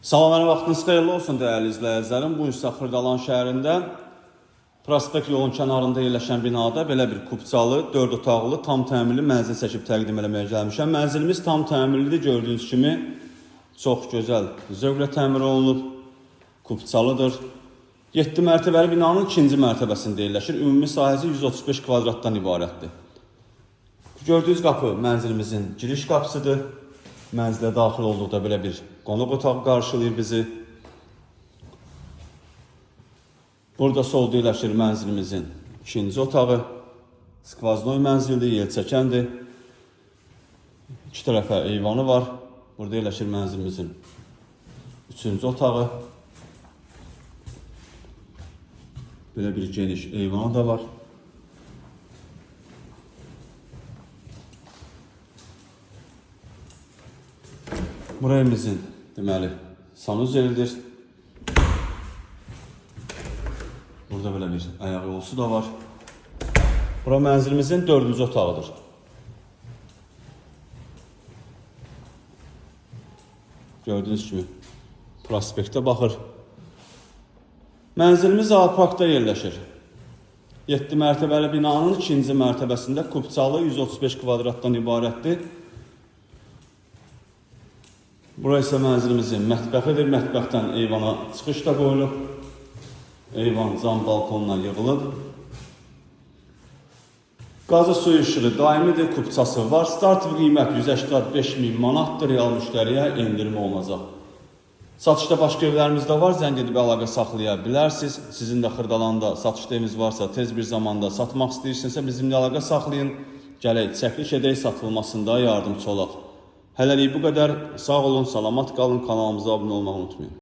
Salamlar, vaxtınız xeyirli olsun dəyərli izləyicilərim. Bu isə Xırdalan şəhərində Prospekt yolun kənarında yerləşən binada belə bir kupçalı, 4 otaqlı, tam təmirli mənzil çəkib təqdim eləməyə gəlmişəm. Mənzilimiz tam təmirlidir, gördüyünüz kimi çox gözəl zövqlə təmir olunub, kupçalıdır. 7 mərtəbəli binanın 2-ci mərtəbəsində yerləşir. Ümumi sahəsi 135 kvadratdan ibarətdir. Gördüyünüz qapı mənzilimizin giriş qapısıdır. Mənzilə daxil olduqda belə bir qonaq otağı qarşılayır bizi. Burada solda yerləşir mənzilimizin 2-ci otağı. Skvaznoy mənzildir, yelçəkəndir. 2 tərəfə eyvanı var. Burada yerləşir mənzilimizin 3-cü otağı. Belə bir geniş eyvanı da var. Bura evimizin deməli sanuzelidir. Burada belə bir ayaq yolusu da var. Bura mənzilimizin 4-cü otağıdır. Gördüyünüz kimi prospektə baxır. Mənzilimiz A-parkda yerləşir. 7 mərtəbəli binanın 2-ci mərtəbəsində kupçalı 135 kvadratdan ibarətdir. Bura isə mənzilimizin mətbəxidir. Mətbəxdən eyvana çıxış da qoyulub. Eyvan cam balkonuna yığılıb. Qazı suyu işığı daimidir, kupçası var. Start qiymət 185.000 manatdır, real müştəriyə endirmə olunacaq. Satışda başqa evlərimiz də var, zəng edib əlaqə saxlaya bilərsiniz. Sizin də Xırdalanda satışda eviniz varsa, tez bir zamanda satmaq istəyirsinizsə bizimlə əlaqə saxlayın. Gələk, çəkiliş edək, satılmasında yardımcı olaq. Hələlik bu qədər. Sağ olun, salamat qalın, kanalımıza abunə olmağı unutmayın.